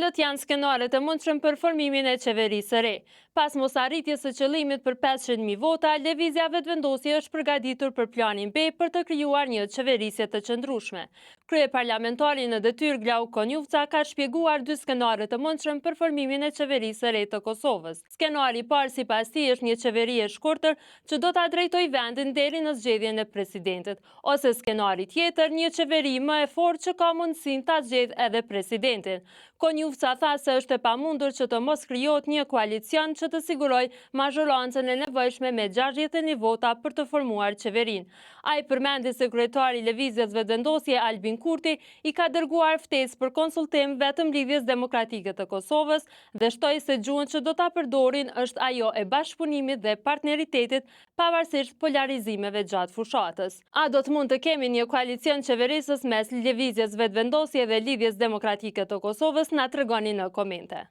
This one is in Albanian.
Cilat janë skenaret e mundshëm për formimin e qeverisë së re? Pas mosarritjes së qëllimit për 500.000 vota, lëvizja vetëvendosje është përgatitur për planin B për të krijuar një qeverisje të qëndrueshme. Kryeparlamentari në detyrë Glauq Konjufca ka shpjeguar dy skenare të mundshëm për formimin e qeverisë së re të Kosovës. Skenari i parë sipas tij është një qeveri e shkurtër që do ta drejtojë vendin deri në zgjedhjen e presidentit, ose skenari tjetër, një qeveri më e fortë që ka mundësinë ta zgjedhë edhe presidentin. Konjufca tha se është e pamundur që të mos krijohet një koalicion që të sigurojë mazhorancën e nevojshme me 61 vota për të formuar qeverinë. Ai përmendi se kryetari i Lëvizjes Vetëvendosje Albin Kurti i ka dërguar ftesë për konsultim vetëm Lidhjes Demokratike të Kosovës dhe shtoi se gjuhën që do ta përdorin është ajo e bashkëpunimit dhe partneritetit pavarësisht polarizimeve gjatë fushatës. A do të mund të kemi një koalicion qeverisës mes Lëvizjes Vetëvendosje dhe Lidhjes Demokratike të Kosovës? Na tregoni në komente.